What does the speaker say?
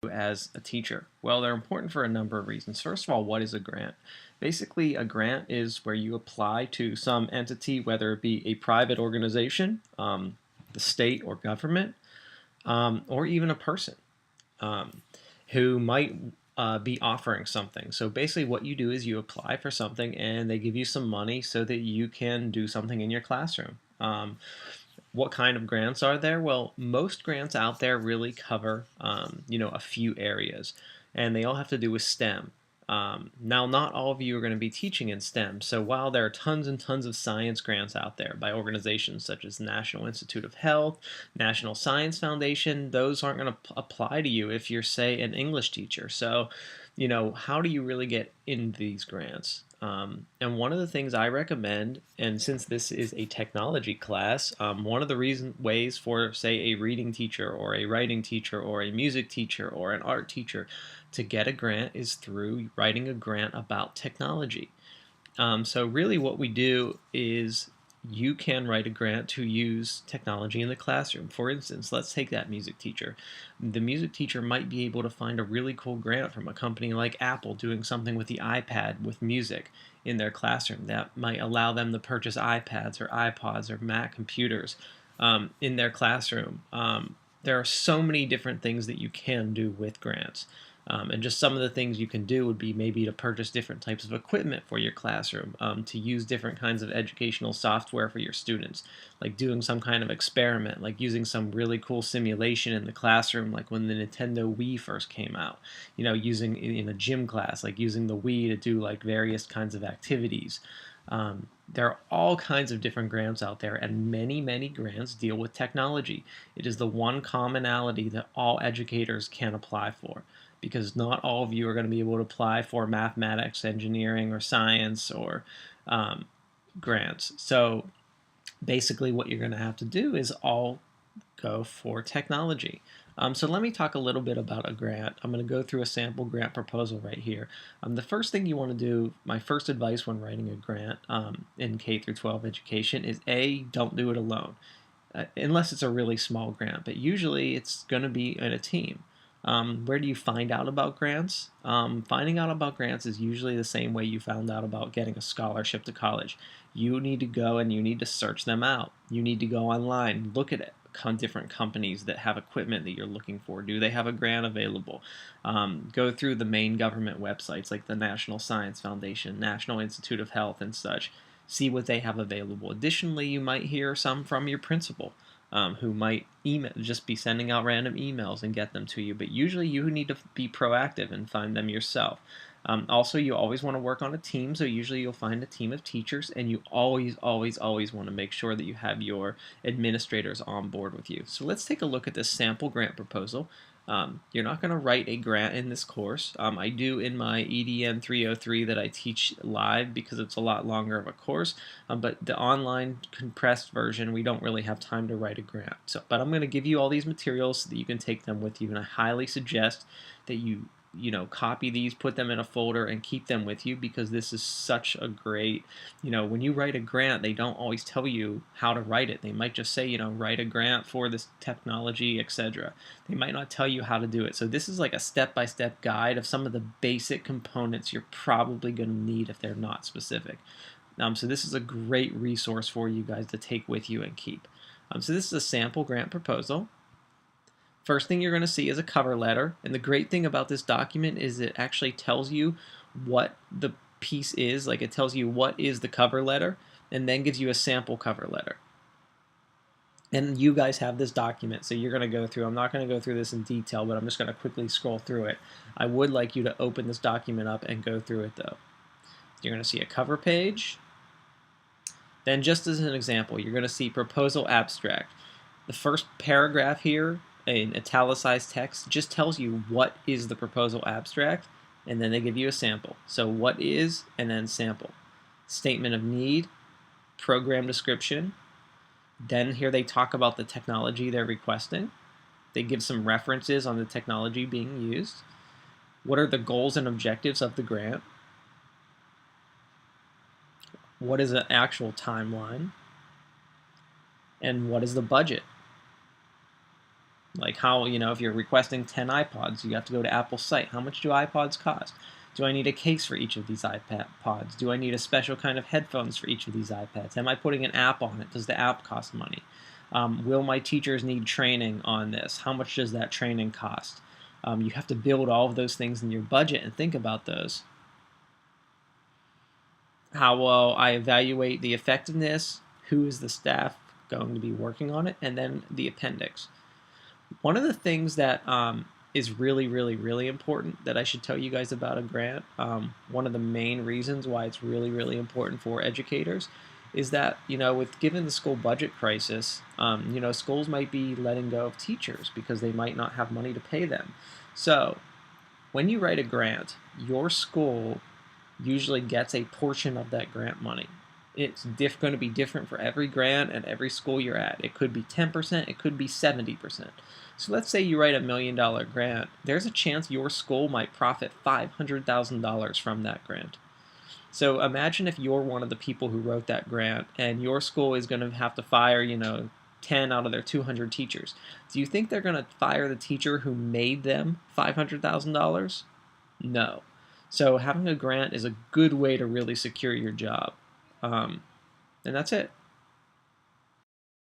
as a teacher? Well, they're important for a number of reasons. First of all, what is a grant? Basically, a grant is where you apply to some entity, whether it be a private organization, the state or government, or even a person um, who might be offering something. So basically, what you do is you apply for something and they give you some money so that you can do something in your classroom. What kind of grants are there? Well, most grants out there really cover, a few areas, and they all have to do with STEM. Now, not all of you are going to be teaching in STEM, so while there are tons and tons of science grants out there by organizations such as National Institute of Health, National Science Foundation, those aren't going to apply to you if you're, say, an English teacher. So, how do you really get in these grants? And one of the things I recommend, and since this is a technology class, one of the ways for, say, a reading teacher or a writing teacher or a music teacher or an art teacher to get a grant is through writing a grant about technology. So really what we do is you can write a grant to use technology in the classroom. For instance, let's take that music teacher. The music teacher might be able to find a really cool grant from a company like Apple doing something with the iPad with music in their classroom. That might allow them to purchase iPads or iPods or Mac computers in their classroom. There are so many different things that you can do with grants. And just some of the things you can do would be maybe to purchase different types of equipment for your classroom, to use different kinds of educational software for your students, like doing some kind of experiment, like using some really cool simulation in the classroom, like when the Nintendo Wii first came out, using in a gym class, like using the Wii to do like various kinds of activities. There are all kinds of different grants out there, and many, many grants deal with technology. It is the one commonality that all educators can apply for, because not all of you are going to be able to apply for mathematics, engineering, or science or um, grants. So basically, what you're going to have to do is all go for technology. So let me talk a little bit about a grant. I'm going to go through a sample grant proposal right here. The first thing you want to do, my first advice when writing a grant in K through 12 education is don't do it alone, unless it's a really small grant. But usually it's going to be in a team. Where do you find out about grants? Finding out about grants is usually the same way you found out about getting a scholarship to college. You need to go and you need to search them out. You need to go online, look at different companies that have equipment that you're looking for. Do they have a grant available? Go through the main government websites like the National Science Foundation, National Institute of Health, and such. See what they have available. Additionally, you might hear some from your principal. Who might just be sending out random emails and get them to you, but usually you need to be proactive and find them yourself. Also, you always want to work on a team, so usually you'll find a team of teachers, and you always, always, always want to make sure that you have your administrators on board with you. So let's take a look at this sample grant proposal. You're not going to write a grant in this course. I do in my EDN 303 that I teach live because it's a lot longer of a course, but the online compressed version, we don't really have time to write a grant. But I'm going to give you all these materials so that you can take them with you, and I highly suggest that you copy these, put them in a folder, and keep them with you, because this is such a great, when you write a grant, they don't always tell you how to write it. They might just say, write a grant for this technology, etc. They might not tell you how to do it. So this is like a step-by-step guide of some of the basic components you're probably going to need if they're not specific. So this is a great resource for you guys to take with you and keep. So this is a sample grant proposal. First thing you're going to see is a cover letter, and the great thing about this document is it actually tells you what the piece is. Like, it tells you what is the cover letter, and then gives you a sample cover letter. And you guys have this document, so you're going to go through. I'm not going to go through this in detail, but I'm just going to quickly scroll through it. I would like you to open this document up and go through it, though. You're going to see a cover page. Then, just as an example, you're going to see proposal abstract. The first paragraph here in italicized text just tells you what is the proposal abstract, and then they give you a sample. So what is, and then sample. Statement of need, program description. Then here they talk about the technology they're requesting. They give some references on the technology being used. What are the goals and objectives of the grant? What is an actual timeline? And what is the budget? Like how, if you're requesting 10 iPods, you have to go to Apple's site. How much do iPods cost? Do I need a case for each of these iPods? Do I need a special kind of headphones for each of these iPads? Am I putting an app on it? Does the app cost money? Will my teachers need training on this? How much does that training cost? You have to build all of those things in your budget and think about those. How will I evaluate the effectiveness? Who is the staff going to be working on it? And then the appendix. One of the things that is really, really, really important that I should tell you guys about a grant, one of the main reasons why it's really, really important for educators is that, with given the school budget crisis, schools might be letting go of teachers because they might not have money to pay them. So when you write a grant, your school usually gets a portion of that grant money. It's going to be different for every grant and every school you're at. It could be 10%, it could be 70%. So let's say you write a $1 million grant. There's a chance your school might profit $500,000 from that grant. So imagine if you're one of the people who wrote that grant and your school is going to have to fire, 10 out of their 200 teachers. Do you think they're going to fire the teacher who made them $500,000? No. So having a grant is a good way to really secure your job. And that's it.